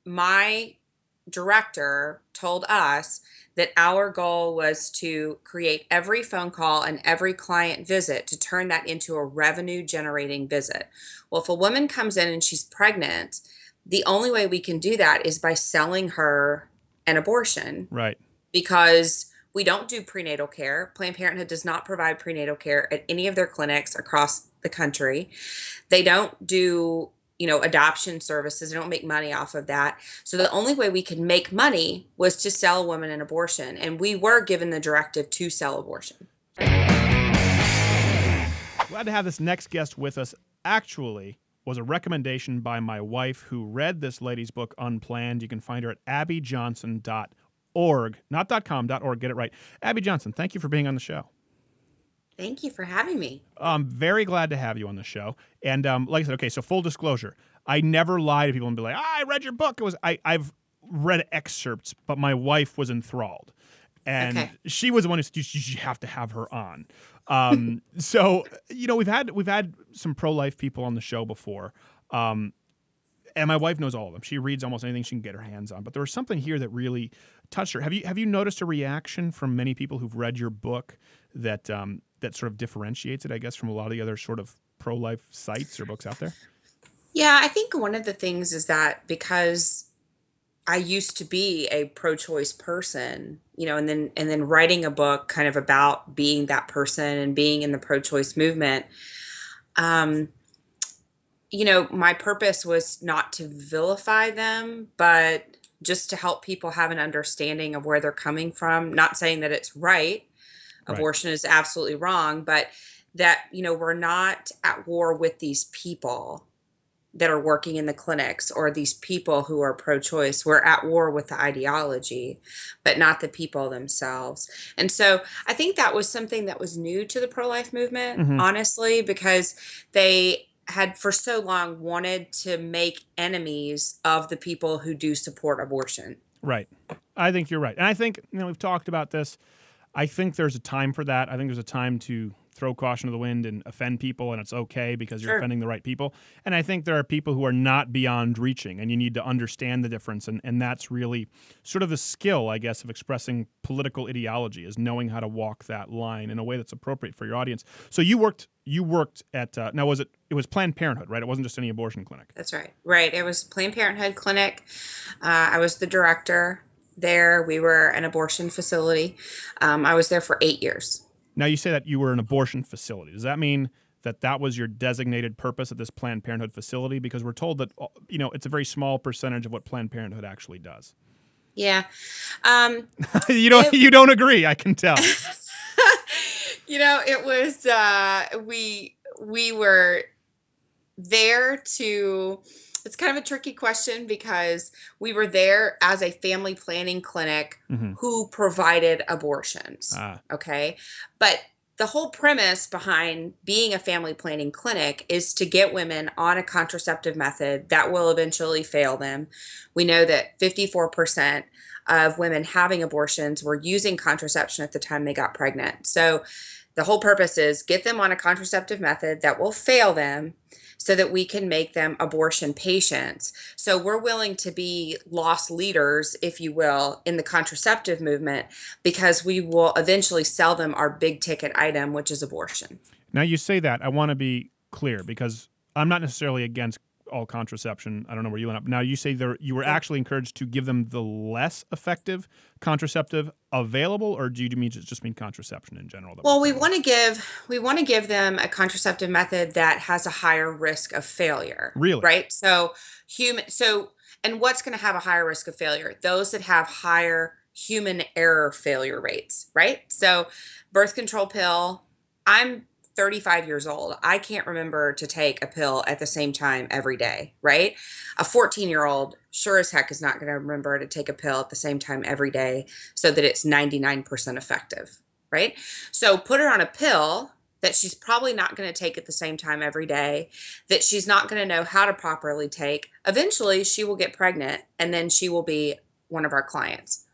my director told us that our goal was to create every phone call and every client visit to turn that into a revenue generating visit. Well, if a woman comes in and she's pregnant, the only way we can do that is by selling her an abortion Right. because we don't do prenatal care. Planned Parenthood does not provide prenatal care at any of their clinics across the country. They don't do, adoption services. They don't make money off of that. So the only way we could make money was to sell a woman an abortion. And we were given the directive to sell abortion. Glad to have this next guest with us. Actually, was a recommendation by my wife who read this lady's book, Unplanned. You can find her at abbyjohnson.org. Not .com, .org. Get it right. Abby Johnson, thank you for being on the show. Thank you for having me. I'm very glad to have you on the show. And like I said, okay, so full disclosure, I never lie to people and be like, I read your book. I've read excerpts, but my wife was enthralled. And Okay. she was the one who said, you have to have her on. So, we've had some pro-life people on the show before. And my wife knows all of them. She reads almost anything she can get her hands on. But there was something here that really touched her. Have you noticed a reaction from many people who've read your book that that sort of differentiates it, I guess, from a lot of the other sort of pro-life sites or books out there? Yeah, I think one of the things is that because I used to be a pro-choice person, and then writing a book kind of about being that person and being in the pro-choice movement. Um, my purpose was not to vilify them, but just to help people have an understanding of where they're coming from. Not saying that it's right. Right. Abortion is absolutely wrong, but that, we're not at war with these people that are working in the clinics or these people who are pro-choice. We're at war with the ideology, but not the people themselves. And so I think that was something that was new to the pro-life movement, Mm-hmm. honestly, because they had for so long wanted to make enemies of the people who do support abortion. Right. I think you're right. And I think, we've talked about this. I think there's a time for that. I think there's a time to throw caution to the wind and offend people, and it's okay because you're Sure. offending the right people. And I think there are people who are not beyond reaching, and you need to understand the difference. And that's really sort of the skill, I guess, of expressing political ideology, is knowing how to walk that line in a way that's appropriate for your audience. So you worked at now it was Planned Parenthood, right? It wasn't just any abortion clinic. That's right. Right. It was Planned Parenthood Clinic. I was the director there. We were an abortion facility. I was there for 8 years. Now, you say that you were an abortion facility. Does that mean that that was your designated purpose at this Planned Parenthood facility? Because we're told that, it's a very small percentage of what Planned Parenthood actually does. Yeah. Um, it, You don't agree, I can tell. it was, we were there to, it's kind of a tricky question because we were there as a family planning clinic Mm-hmm. who provided abortions. Ah, Okay. But the whole premise behind being a family planning clinic is to get women on a contraceptive method that will eventually fail them. We know that 54% of women having abortions were using contraception at the time they got pregnant. So the whole purpose is get them on a contraceptive method that will fail them so that we can make them abortion patients. So we're willing to be lost leaders, if you will, in the contraceptive movement because we will eventually sell them our big ticket item, which is abortion. now you say that. I want to be clear because I'm not necessarily against all contraception. I don't know where you end up. Now, you say you were Sure. actually encouraged to give them the less effective contraceptive available, or do you just mean contraception in general? Well, we want to give them a contraceptive method that has a higher risk of failure, Really? right? And what's going to have a higher risk of failure? Those that have higher human error failure rates, right? So, birth control pill. I'm 35 years old. I can't remember to take a pill at the same time every day, right? A 14-year-old sure as heck is not going to remember to take a pill at the same time every day so that it's 99% effective, right? So put her on a pill that she's probably not going to take at the same time every day, that she's not going to know how to properly take. Eventually, she will get pregnant, and then she will be one of our clients.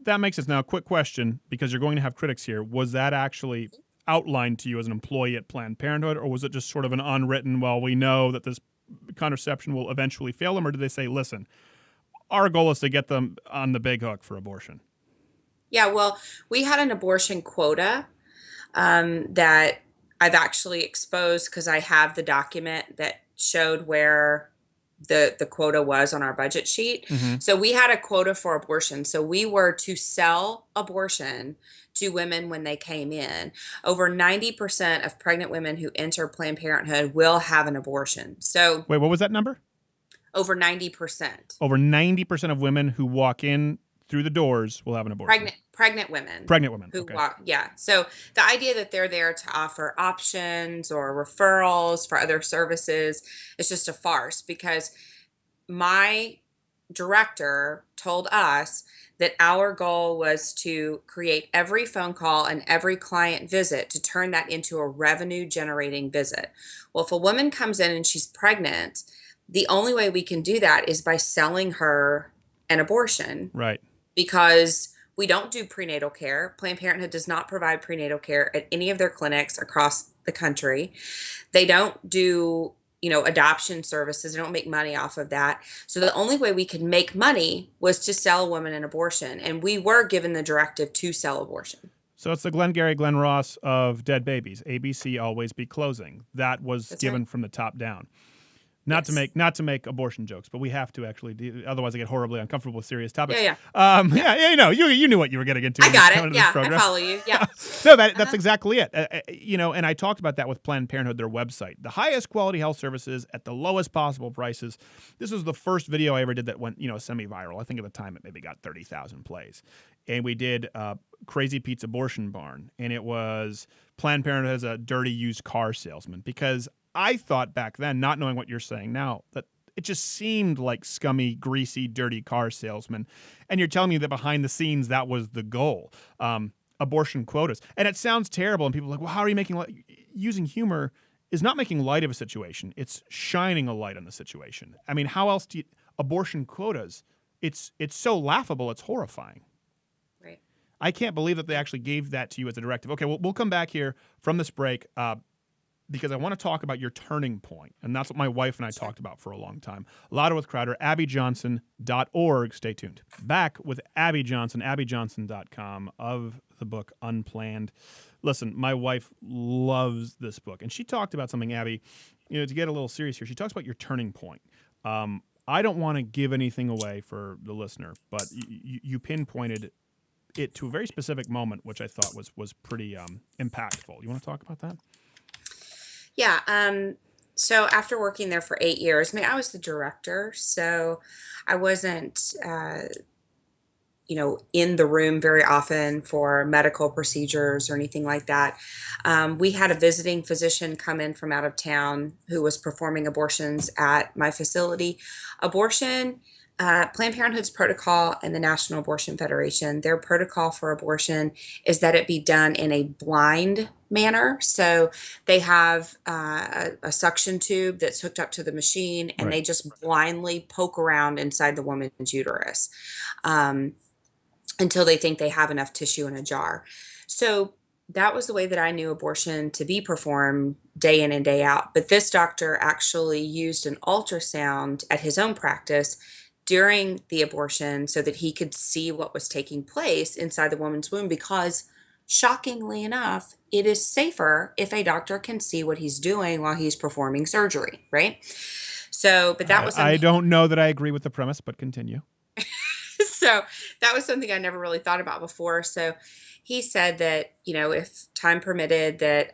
That makes sense. Now, a quick question, because you're going to have critics here. Was that actually outlined to you as an employee at Planned Parenthood, or was it just sort of an unwritten, well, we know that this contraception will eventually fail them, or did they say, listen, our goal is to get them on the big hook for abortion. Yeah, well, we had an abortion quota that I've actually exposed because I have the document that showed where the quota was on our budget sheet. Mm-hmm. So we had a quota for abortion. So we were to sell abortion to women when they came in. Over 90% of pregnant women who enter Planned Parenthood will have an abortion. So Wait, what was that number? over 90%. Over 90% of women who walk in through the doors will have an abortion. Pregnant women Pregnant women. who Okay. walk, yeah. So the idea that they're there to offer options or referrals for other services is just a farce, because my director told us that our goal was to create every phone call and every client visit to turn that into a revenue generating visit. Well, if a woman comes in and she's pregnant, the only way we can do that is by selling her an abortion, Right. because we don't do prenatal care. Planned Parenthood does not provide prenatal care at any of their clinics across the country. They don't do, adoption services. They don't make money off of that. So the only way we could make money was to sell a woman an abortion. And we were given the directive to sell abortion. So it's the Glengarry Glen Ross of dead babies. ABC always be closing. That was That's given right. from the top down. Not to make abortion jokes, but we have to actually. Otherwise, I get horribly uncomfortable with serious topics. Yeah. You knew what you were getting into. I got coming it. to this Yeah, I program. follow you. Yeah. No, that's exactly it. And I talked about that with Planned Parenthood, their website. The highest quality health services at the lowest possible prices. This was the first video I ever did that went, semi-viral. I think at the time it maybe got 30,000 plays. And we did Crazy Pete's Abortion Barn. And it was Planned Parenthood as a dirty used car salesman, because I thought back then, not knowing what you're saying now, that it just seemed like scummy, greasy, dirty car salesman. And you're telling me that behind the scenes, that was the goal. Abortion quotas. And it sounds terrible. And people are like, well, how are you making light? Using humor is not making light of a situation. It's shining a light on the situation. I mean, how else do you, abortion quotas? It's so laughable. It's horrifying. Right. I can't believe that they actually gave that to you as a directive. Okay, we'll come back here from this break. Because I want to talk about your turning point. And that's what my wife and I talked about for a long time. Louder with Crowder, abbyjohnson.org. Stay tuned. Back with Abby Johnson, abbyjohnson.com, of the book Unplanned. Listen, my wife loves this book. And she talked about something, Abby, to get a little serious here. She talks about your turning point. I don't want to give anything away for the listener, but you pinpointed it to a very specific moment, which I thought was pretty impactful. You want to talk about that? Yeah. So after working there for 8 years, I was the director, so I wasn't, in the room very often for medical procedures or anything like that. We had a visiting physician come in from out of town who was performing abortions at my facility. Planned Parenthood's protocol and the National Abortion Federation, their protocol for abortion is that it be done in a blind manner. So they have a suction tube that's hooked up to the machine, and they just blindly poke around inside the woman's uterus until they think they have enough tissue in a jar. So that was the way that I knew abortion to be performed day in and day out. But this doctor actually used an ultrasound at his own practice during the abortion so that he could see what was taking place inside the woman's womb, because shockingly enough, it is safer if a doctor can see what he's doing while he's performing surgery, right? So, but that was I don't know that I agree with the premise, but continue. So that was something I never really thought about before. So he said that, if time permitted, that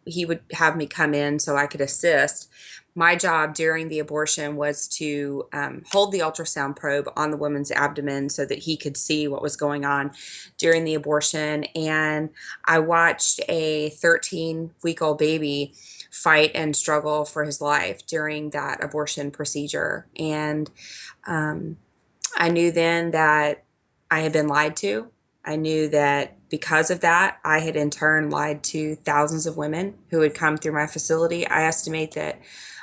he would have me come in so I could assist. My job during the abortion was to hold the ultrasound probe on the woman's abdomen so that he could see what was going on during the abortion. And I watched a 13-week-old baby fight and struggle for his life during that abortion procedure. And I knew then that I had been lied to. I knew that because of that, I had in turn lied to thousands of women who had come through my facility. I estimate that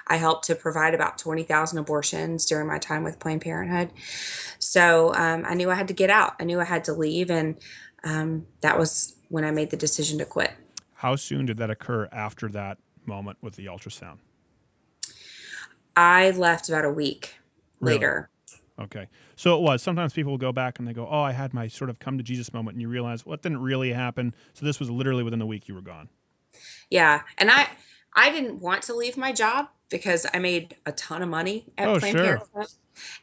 I helped to provide about 20,000 abortions during my time with Planned Parenthood. So I knew I had to get out. I knew I had to leave. And that was when I made the decision to quit. How soon did that occur after that moment with the ultrasound? I left about a week Really? later. Okay. So it was. Sometimes people will go back and they go, "Oh, I had my sort of come to Jesus moment," and you realize, well, it didn't really happen. So this was literally within a week you were gone. Yeah, and I didn't want to leave my job because I made a ton of money at Oh, Planned sure. Parenthood,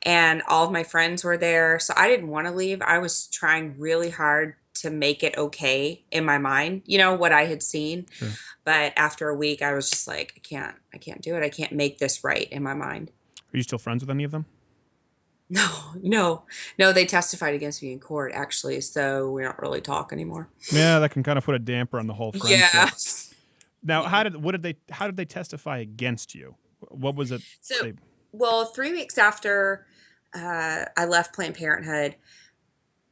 and all of my friends were there, so I didn't want to leave. I was trying really hard to make it okay in my mind, what I had seen. Sure. But after a week, I was just like, I can't do it. I can't make this right in my mind. Are you still friends with any of them? No, no, no, they testified against me in court, actually, so we don't really talk anymore. Yeah, that can kind of put a damper on the whole friendship. Yeah. Now, Yeah. how did they testify against you? What was it So, they well, 3 weeks after I left Planned Parenthood,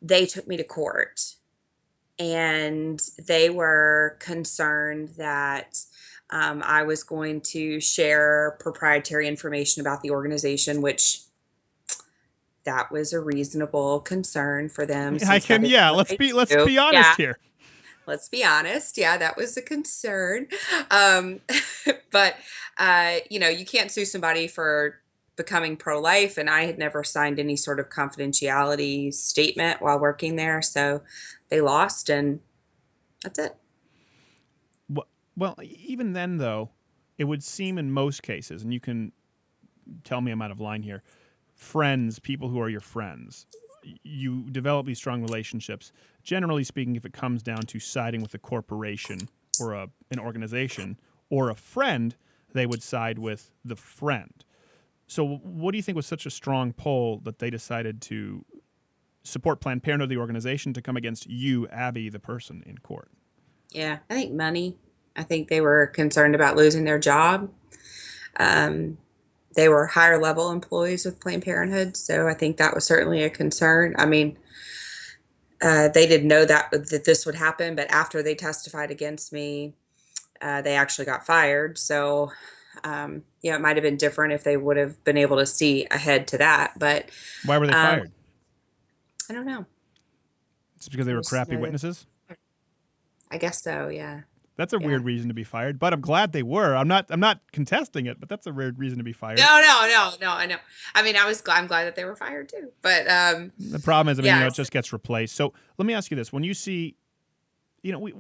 they took me to court, and they were concerned that I was going to share proprietary information about the organization, which that was a reasonable concern for them I since that can is yeah, what I let's do. be honest Yeah, here. let's be honest. Yeah, that was a concern. Um, but you can't sue somebody for becoming pro-life, and I had never signed any sort of confidentiality statement while working there, so they lost, and that's it. Well, even then though, it would seem in most cases, and you can tell me I'm out of line here, friends, people who are your friends, you develop these strong relationships. Generally speaking, if it comes down to siding with a corporation or an organization or a friend, they would side with the friend. So, what do you think was such a strong pull that they decided to support Planned Parenthood, the organization, to come against you, Abby, the person, in court? Yeah, I think money. I think they were concerned about losing their job. Um, they were higher level employees with Planned Parenthood, so I think that was certainly a concern. I mean, they didn't know that this would happen, but after they testified against me, they actually got fired. So, it might have been different if they would have been able to see ahead to that. But Why were they um, fired? I don't know. It's because they I were just crappy know that. witnesses? I guess so. Yeah. That's a Yeah. weird reason to be fired, but I'm glad they were. I'm not contesting it, but that's a weird reason to be fired. No, no, no, no. I know. I mean, I'm glad that they were fired too. But The problem is, I mean, yeah, it just gets replaced. So let me ask you this: when you see,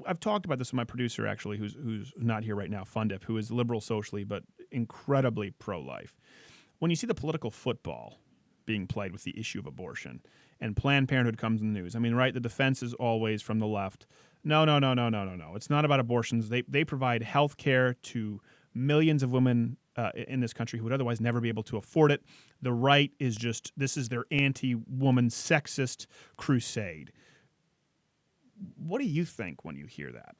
I've talked about this with my producer actually, who's not here right now, Fundip, who is liberal socially but incredibly pro-life. When you see the political football being played with the issue of abortion, and Planned Parenthood comes in the news, I mean, right? The defense is always from the left. No, no, no, no, no, no, no. It's not about abortions. They provide health care to millions of women in this country who would otherwise never be able to afford it. The right is just, this is their anti-woman sexist crusade. What do you think when you hear that?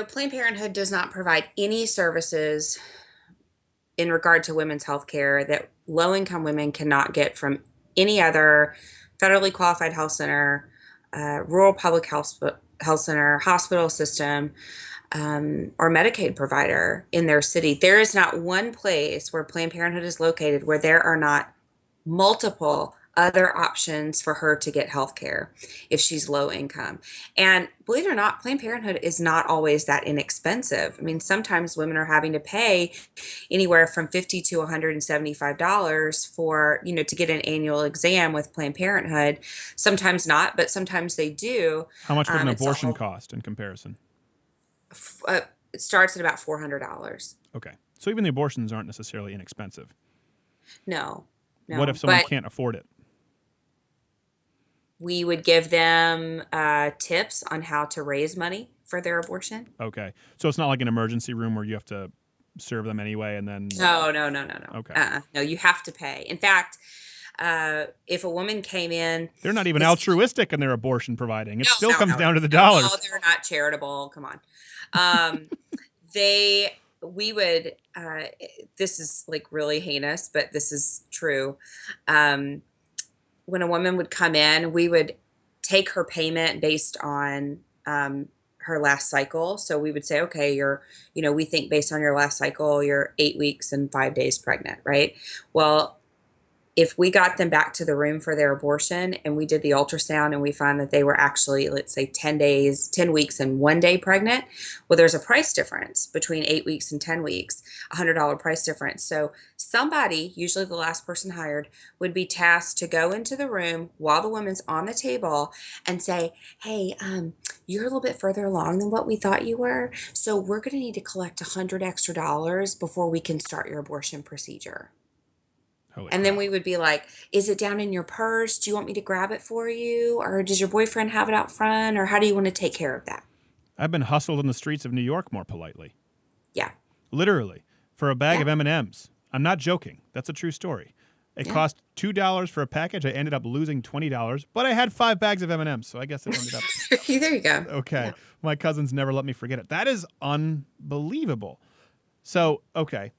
Planned Parenthood does not provide any services in regard to women's health care that low income women cannot get from any other federally qualified health center, rural public health center, hospital system, or Medicaid provider in their city. There is not one place where Planned Parenthood is located where there are not multiple other options for her to get health care if she's low income. And believe it or not, Planned Parenthood is not always that inexpensive. I mean, sometimes women are having to pay anywhere from $50 to $175 for, to get an annual exam with Planned Parenthood. Sometimes not, but sometimes they do. How much would an It's abortion all, cost in comparison? it starts at about $400. Okay. So even the abortions aren't necessarily inexpensive. No, What no, if someone but can't afford it? we would give them tips on how to raise money for their abortion. Okay. So it's not like an emergency room where you have to serve them anyway and then. No, no, no, no, no. Okay. No, you have to pay. In fact, if a woman came in, They're not even this, altruistic in their abortion providing. It no, still no, comes no, down to the no, dollars. they're not charitable. Come on. Um, we would, this is like really heinous, but this is true. Um, when a woman would come in, we would take her payment based on her last cycle. So we would say, okay, we think based on your last cycle, you're 8 weeks and 5 days pregnant, right? Well, if we got them back to the room for their abortion and we did the ultrasound and we find that they were actually, let's say, 10 weeks and 1 day pregnant, well, there's a price difference between 8 weeks and 10 weeks, $100 price difference. So somebody, usually the last person hired, would be tasked to go into the room while the woman's on the table and say, hey, you're a little bit further along than what we thought you were. So we're going to need to collect $100 extra before we can start your abortion procedure. Holy And then crap. we would be like, is it down in your purse? Do you want me to grab it for you? Or does your boyfriend have it out front? Or how do you want to take care of that? I've been hustled in the streets of New York, more politely. Yeah. Literally, for a bag Yeah. of M&Ms. I'm not joking. That's a true story. It Yeah. cost $2 for a package. I ended up losing $20, but I had 5 bags of M&Ms, so I guess it ended up There you go. okay. Yeah. My cousins never let me forget it. That is unbelievable. So, okay.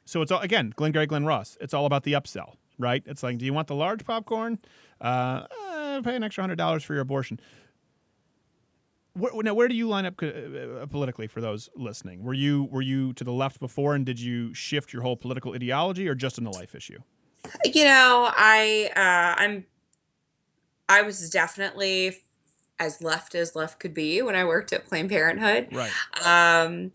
So it's all, again, Glengarry Glen Ross. It's all about the upsell, right? It's like, do you want the large popcorn? Pay an extra $100 for your abortion. Now, where do you line up politically for those listening? Were you to the left before, and did you shift your whole political ideology, or just in the life issue? I was definitely as left could be when I worked at Planned Parenthood. Right. Um,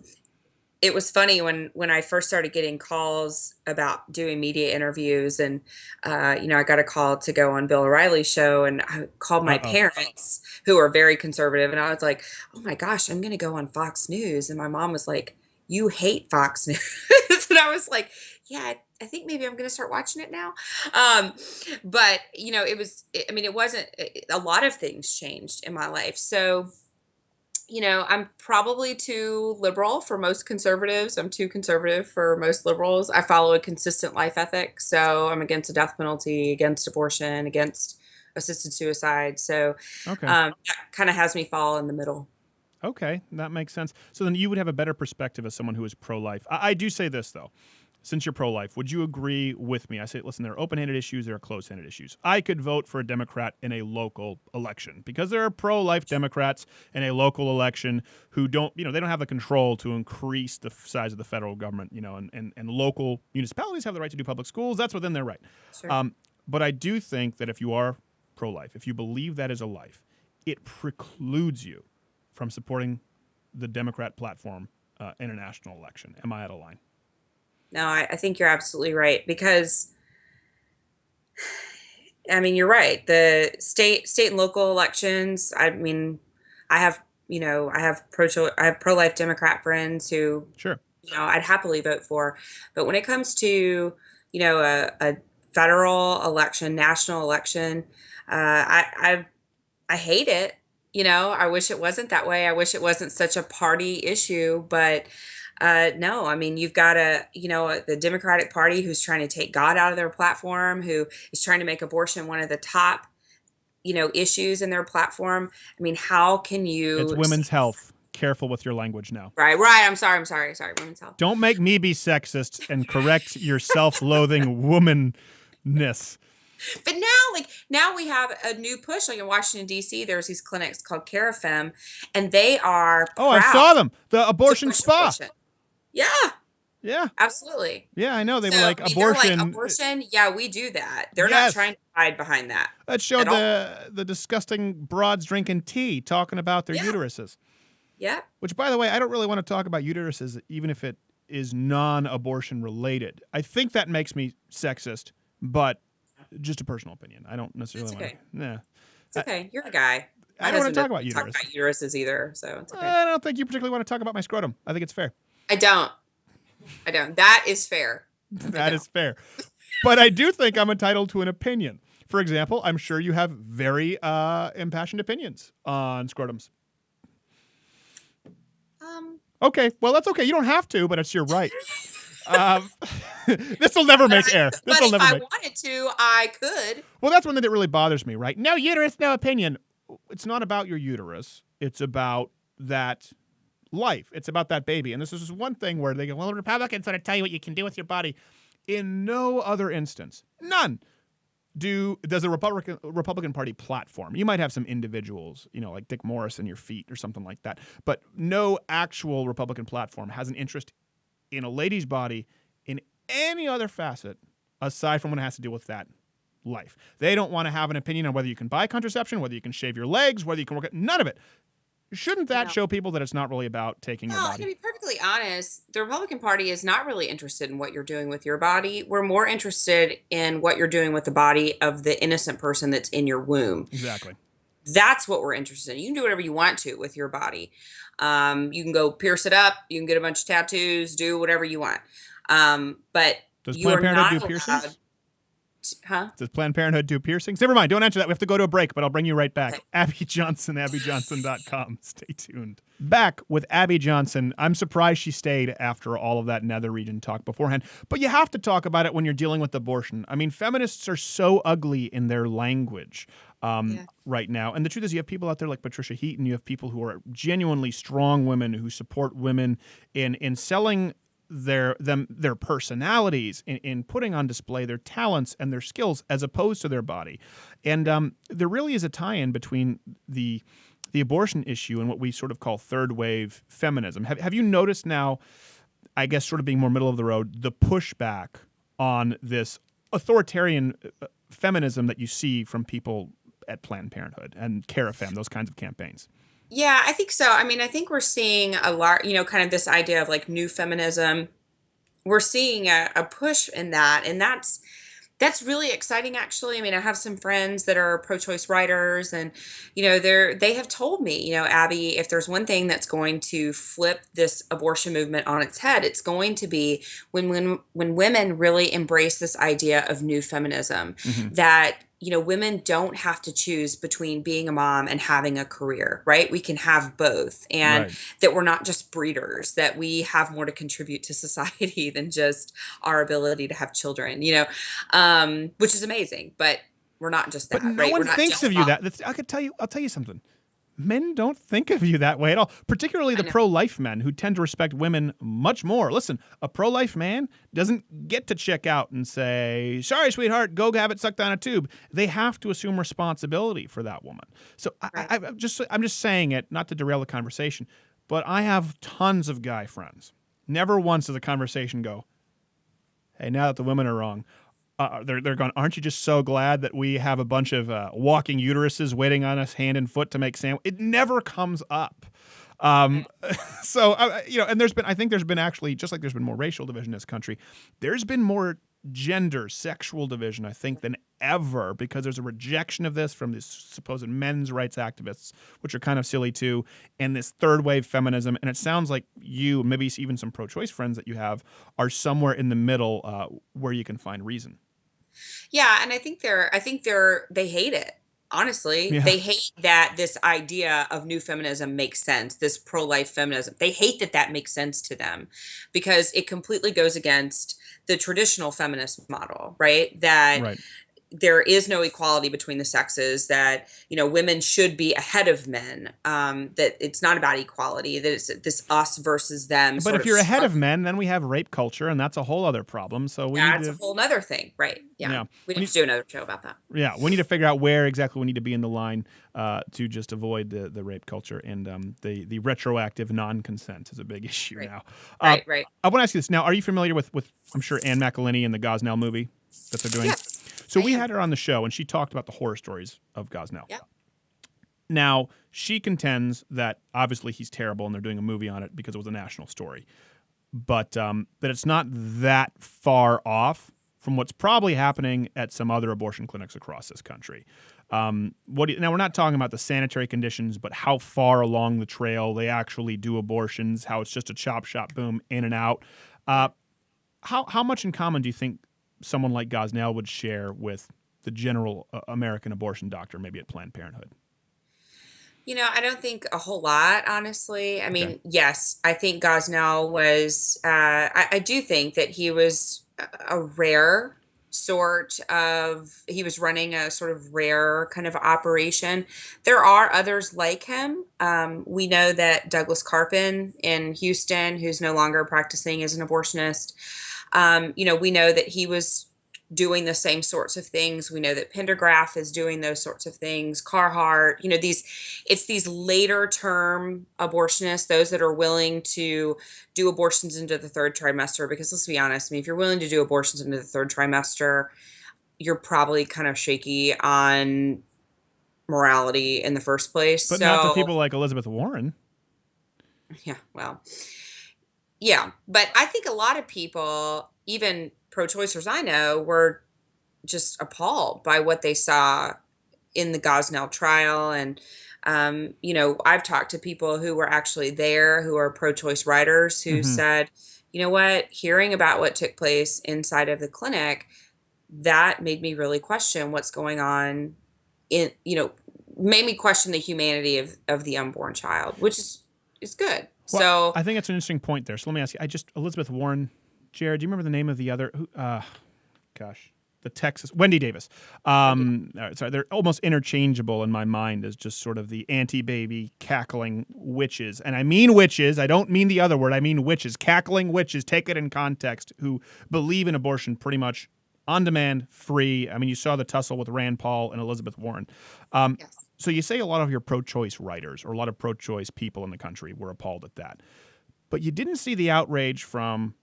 it was funny when I first started getting calls about doing media interviews, and I got a call to go on Bill O'Reilly's show, and I called my Uh-oh. parents who are very conservative, and I was like, "Oh my gosh, I'm going to go on Fox News," and my mom was like, "You hate Fox News," and I was like, "Yeah, I think maybe I'm going to start watching it now." But it wasn't. A lot of things changed in my life, so I'm probably too liberal for most conservatives. I'm too conservative for most liberals. I follow a consistent life ethic. So I'm against the death penalty, against abortion, against assisted suicide. So Okay. that kind of has me fall in the middle. Okay, that makes sense. So then you would have a better perspective as someone who is pro-life. I do say this, though. Since you're pro-life, would you agree with me? I say, listen, there are open-handed issues, there are closed-handed issues. I could vote for a Democrat in a local election because there are pro-life Democrats in a local election who don't, they don't have the control to increase the size of the federal government, and local municipalities have the right to do public schools. That's within their right. Sure. But I do think that if you are pro-life, if you believe that is a life, it precludes you from supporting the Democrat platform in a national election. Am I out of line? No, I think you're absolutely right because you're right. The state and local elections. I have pro-life Democrat friends who Sure. I'd happily vote for. But when it comes to, a federal election, national election, I hate it. I wish it wasn't that way. I wish it wasn't such a party issue. But no, you've got the Democratic Party who's trying to take God out of their platform, who is trying to make abortion one of the top, issues in their platform. How can It's you? women's health. Careful with your language now. Right. I'm sorry. Women's health. Don't make me be sexist and correct your self-loathing womanness. But now we have a new push. Like in Washington D.C., there's these clinics called Carafem, and they are Oh, I proud saw them. The to abortion push spa. abortion. Yeah, Yeah. absolutely. Yeah, I know. They So were like they're abortion. like abortion. Yeah, we do that. They're not Yes. trying to hide behind that That showed at all. the disgusting broads drinking tea, talking about their Yeah. uteruses. Yeah. Which, by the way, I don't really want to talk about uteruses, even if it is non-abortion related. I think that makes me sexist, but just a personal opinion. I don't necessarily It's want okay. to. Nah. It's okay. You're a guy. My I don't want husband to talk doesn't about uterus. talk about uteruses either, so it's okay. I don't think you particularly want to talk about my scrotum. I think it's fair. I don't. That is fair. That is fair. But I do think I'm entitled to an opinion. For example, I'm sure you have very impassioned opinions on scrotums. Okay, well, that's okay. You don't have to, but it's your right. This will never make air. This But will if never I make. wanted to, I could. Well, that's one thing that really bothers me, right? No uterus, no opinion. It's not about your uterus. It's about that life. It's about that baby. And this is just one thing where they go, well, Republicans want to tell you what you can do with your body. In no other instance, none, does the Republican Party platform. You might have some individuals, like Dick Morris in your feet or something like that. But no actual Republican platform has an interest in a lady's body in any other facet aside from when it has to do with that life. They don't want to have an opinion on whether you can buy contraception, whether you can shave your legs, whether you can work it. None of it. Shouldn't that No. show people that it's not really about taking your Well, and to body? be perfectly honest, the Republican Party is not really interested in what you're doing with your body. We're more interested in what you're doing with the body of the innocent person that's in your womb. Exactly. That's what we're interested in. You can do whatever you want to with your body. You can go pierce it up. You can get a bunch of tattoos. Do whatever you want. But Does you Planned are Parenthood not do allowed. piercings? Huh? Does Planned Parenthood do piercings? Never mind. Don't answer that. We have to go to a break, but I'll bring you right back. Okay. Abby Johnson, abbyjohnson.com. Stay tuned. Back with Abby Johnson. I'm surprised she stayed after all of that nether region talk beforehand, but you have to talk about it when you're dealing with abortion. I mean, feminists are so ugly in their language Yeah. right now. And the truth is, you have people out there like Patricia Heaton. You have people who are genuinely strong women who support women in selling their personalities, in putting on display their talents and their skills as opposed to their body. And there really is a tie-in between the abortion issue and what we sort of call third wave feminism. Have you noticed now, I guess sort of being more middle of the road, the pushback on this authoritarian feminism that you see from people at Planned Parenthood and CareFem, those kinds of campaigns? Yeah, I think so. I mean, I think we're seeing a lot, kind of this idea of like new feminism. We're seeing a push in that, and that's really exciting actually. I mean, I have some friends that are pro-choice writers, and they have told me, Abby, if there's one thing that's going to flip this abortion movement on its head, it's going to be when women really embrace this idea of new feminism, Mm-hmm. that women don't have to choose between being a mom and having a career, right? We can have both, and Right. that we're not just breeders, that we have more to contribute to society than just our ability to have children, which is amazing. But we're not just But that, no right? We're one not thinks just of you mom. that. I'll tell you something. Men don't think of you that way at all, particularly I the know. pro-life men who tend to respect women much more. Listen, a pro-life man doesn't get to check out and say, sorry, sweetheart, go have it sucked down a tube. They have to assume responsibility for that woman. So Right. I'm just saying it, not to derail the conversation, but I have tons of guy friends. Never once does a conversation go, hey, now that the women are wrong, they're going, aren't you just so glad that we have a bunch of walking uteruses waiting on us hand and foot to make sandwich? It never comes up. Um, so, and I think there's been actually, just like there's been more racial division in this country, there's been more gender, sexual division, I think, than ever, because there's a rejection of this from these supposed men's rights activists, which are kind of silly too, and this third wave feminism. And it sounds like you, maybe even some pro-choice friends that you have, are somewhere in the middle where you can find reason. Yeah, and they hate it. Honestly, Yeah. they hate that this idea of new feminism makes sense, this pro-life feminism. They hate that that makes sense to them because it completely goes against the traditional feminist model, right? That Right. there is no equality between the sexes, that women should be ahead of men, that it's not about equality, that it's this us versus them But sort if of you're ahead of structure. men, then we have rape culture, and that's a whole other problem. So we need That's a to, whole nother thing, right? Yeah, yeah, we we need need, to do another show about that. yeah, we need to figure out where exactly we need to be in the line to just avoid the rape culture, and the retroactive non-consent is a big issue Right. now. Right, right. I want to ask you this now: are you familiar with I'm sure Anne McElhinney and the Gosnell movie that they're doing? Yes, So I we am. had her on the show, and she talked about the horror stories of Gosnell. Yeah. Now, she contends that obviously he's terrible and they're doing a movie on it because it was a national story, but that it's not that far off from what's probably happening at some other abortion clinics across this country. Now, we're not talking about the sanitary conditions, but how far along the trail they actually do abortions, how it's just a chop, shop, boom, in and out. How much in common do you think someone like Gosnell would share with the general American abortion doctor, maybe at Planned Parenthood? I don't think a whole lot, honestly. I Okay. mean, yes, I think Gosnell was, I do think that he was a rare he was running a sort of rare kind of operation. There are others like him. We know that Douglas Carpin in Houston, who's no longer practicing as an abortionist, we know that he was doing the same sorts of things. We know that Pendergraph is doing those sorts of things. Carhart, it's these later term abortionists, those that are willing to do abortions into the third trimester. Because let's be honest, I mean, if you're willing to do abortions into the third trimester, you're probably kind of shaky on morality in the first place. But not to So, people like Elizabeth Warren. yeah, well, yeah. But I think a lot of people, even pro-choicers I know, were just appalled by what they saw in the Gosnell trial. And, I've talked to people who were actually there, who are pro-choice writers, who Mm-hmm. said, you know what, hearing about what took place inside of the clinic, that made me really question what's going on in, made me question the humanity of the unborn child, which is good. Well, So, I think it's an interesting point there. So let me ask you. Elizabeth Warren, Jared. Do you remember the name of the other? Gosh, the Texas Wendy Davis. Sorry, they're almost interchangeable in my mind as just sort of the anti-baby cackling witches, and I mean witches. I don't mean the other word. I mean witches, cackling witches. Take it in context. Who believe in abortion pretty much on demand, free. I mean, you saw the tussle with Rand Paul and Elizabeth Warren. yes. So you say a lot of your pro-choice writers or a lot of pro-choice people in the country were appalled at that, but you didn't see the outrage from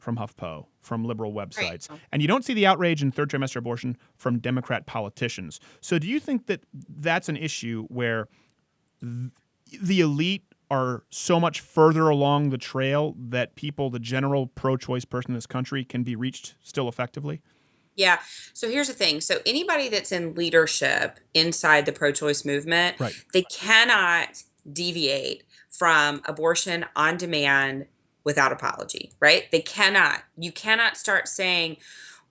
HuffPo, from liberal Right. websites, and you don't see the outrage in third trimester abortion from Democrat politicians. So do you think that that's an issue where the elite are so much further along the trail that people, the general pro-choice person in this country, can be reached still effectively? Yeah. So here's the thing. So anybody that's in leadership inside the pro-choice movement, Right. they cannot deviate from abortion on demand without apology, right? They cannot. You cannot start saying,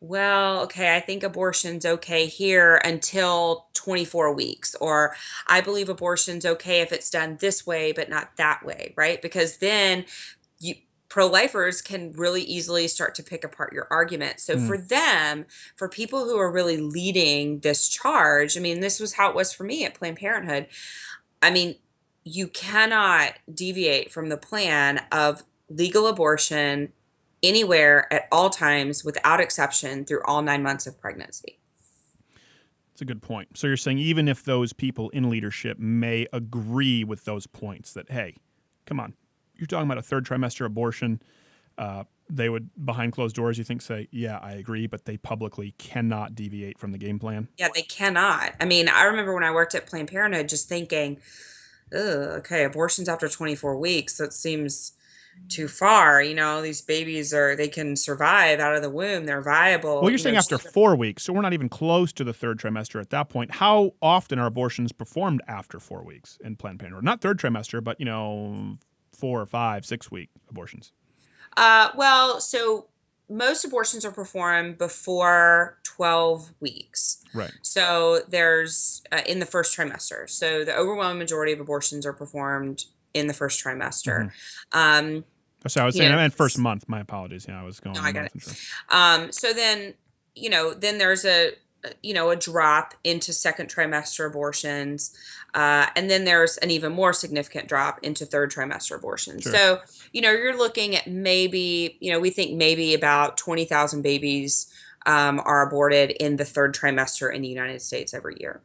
well, okay, I think abortion's okay here until 24 weeks, or I believe abortion's okay if it's done this way, but not that way, right? Because then you pro-lifers can really easily start to pick apart your argument. So Mm. for them, for people who are really leading this charge, I mean, this was how it was for me at Planned Parenthood. I mean, you cannot deviate from the plan of legal abortion anywhere at all times without exception through all 9 months of pregnancy. That's a good point. So you're saying even if those people in leadership may agree with those points that, hey, come on, you're talking about a third trimester abortion, they would, behind closed doors, you think, say, yeah, I agree, but they publicly cannot deviate from the game plan? Yeah, they cannot. I mean, I remember when I worked at Planned Parenthood just thinking, ugh, okay, abortions after 24 weeks, that seems too far. These babies they can survive out of the womb. They're viable. Well, you're saying after 4 weeks, so we're not even close to the third trimester at that point. How often are abortions performed after 4 weeks in Planned Parenthood? Not third trimester, but, 4 or 5, 6 week abortions. Well, so most abortions are performed before 12 weeks. Right. So there's in the first trimester. So the overwhelming majority of abortions are performed in the first trimester. Um, So I was you saying, know, I meant first month. My apologies. I was going no, I got month it. and sure. So then there's a drop into second trimester abortions, and then there's an even more significant drop into third trimester abortions. Sure. So you're looking at maybe we think maybe about 20,000 babies are aborted in the third trimester in the United States every year.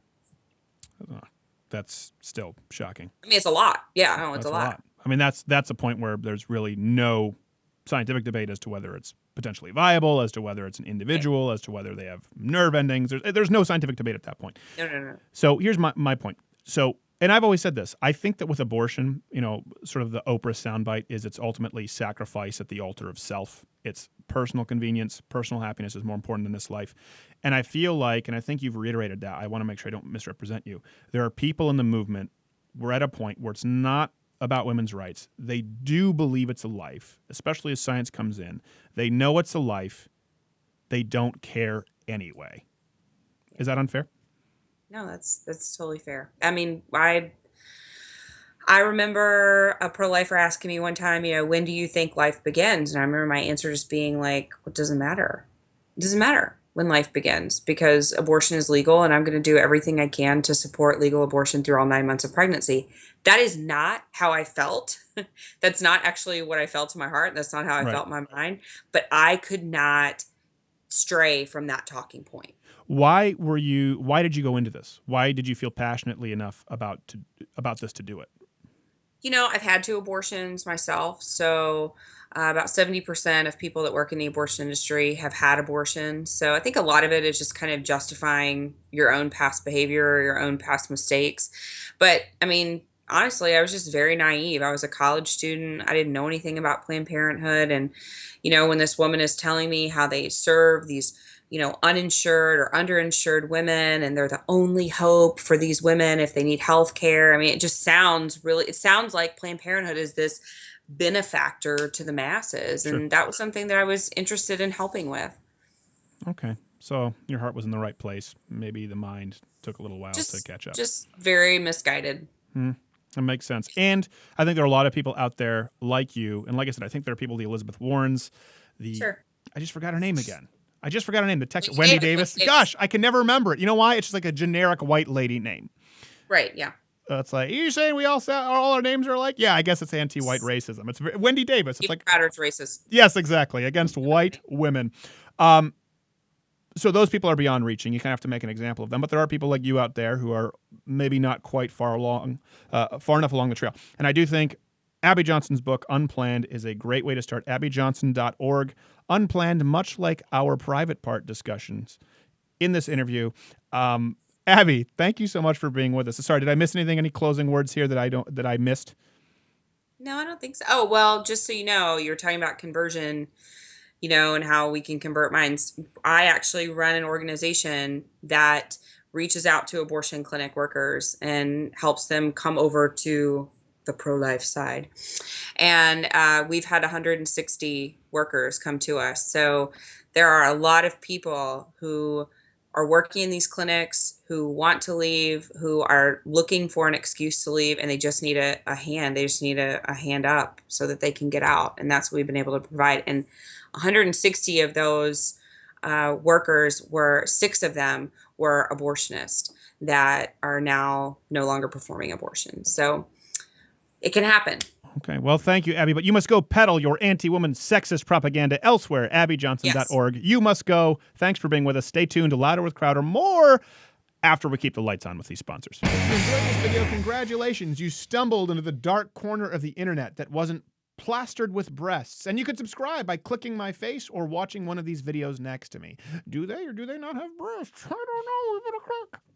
That's still shocking. I mean, it's a lot. Yeah, no, it's That's a lot. I mean, that's a point where there's really no scientific debate as to whether it's potentially viable, as to whether it's an individual, as to whether they have nerve endings. There's no scientific debate at that point. No. So here's my point. So, and I've always said this, I think that with abortion, sort of the Oprah soundbite is it's ultimately sacrifice at the altar of self. It's personal convenience, personal happiness is more important than this life. And I feel like, and I think you've reiterated that, I want to make sure I don't misrepresent you. There are people in the movement, we're at a point where it's not about women's rights. They do believe it's a life, especially as science comes in. They know it's a life. They don't care anyway. Is that unfair? No, that's totally fair. I mean, I remember a pro-lifer asking me one time, when do you think life begins? And I remember my answer just being like, well, it doesn't matter. It doesn't matter when life begins because abortion is legal and I'm going to do everything I can to support legal abortion through all 9 months of pregnancy. That is not how I felt. That's not actually what I felt in my heart. That's not how I Right. felt in my mind. But I could not stray from that talking point. Why did you go into this? Why did you feel passionately enough about this to do it? I've had 2 abortions myself, so About 70% of people that work in the abortion industry have had abortion. So I think a lot of it is just kind of justifying your own past behavior or your own past mistakes. But I mean, honestly, I was just very naive. I was a college student. I didn't know anything about Planned Parenthood. And, when this woman is telling me how they serve these, uninsured or underinsured women, and they're the only hope for these women if they need health care. I mean, it sounds like Planned Parenthood is this benefactor to the masses. Sure. And that was something that I was interested in helping with. Okay. So your heart was in the right place. Maybe the mind took a little while to Just catch up. just very misguided. That makes sense. And I think there are a lot of people out there like you. And like I said, I think there are people, the Elizabeth Warrens, Sure. I just forgot her name again. The text, Wendy Wendy Davis. Davis. Gosh, I can never remember it. You know why? It's just like a generic white lady name. Right, yeah. It's like, you saying we all our names are alike? Yeah, I guess it's anti-white racism. It's Wendy Davis. It's like Crowder's racist. Yes, exactly, against white women. So those people are beyond reaching. You kind of have to make an example of them. But there are people like you out there who are maybe not quite far enough along the trail. And I do think Abby Johnson's book, Unplanned, is a great way to start. AbbyJohnson.org. Unplanned, much like our private part discussions in this interview. Abby, thank you so much for being with us. Sorry, did I miss anything? Any closing words here that I missed? No, I don't think so. Oh, well, just so you know, you were talking about conversion, and how we can convert minds. I actually run an organization that reaches out to abortion clinic workers and helps them come over to the pro-life side. And we've had 160 workers come to us. So there are a lot of people who are working in these clinics, who want to leave, who are looking for an excuse to leave, and they just need a hand. They just need a hand up so that they can get out. And that's what we've been able to provide. And 160 of those workers, 6 of them were abortionists that are now no longer performing abortions. So it can happen. Okay, well, thank you, Abby. But you must go peddle your anti-woman sexist propaganda elsewhere. AbbyJohnson.org. Yes. You must go. Thanks for being with us. Stay tuned to Louder with Crowder. More after we keep the lights on with these sponsors. If you enjoyed this video, congratulations. You stumbled into the dark corner of the internet that wasn't plastered with breasts. And you could subscribe by clicking my face or watching one of these videos next to me. Do they or do they not have breasts? I don't know. We better click.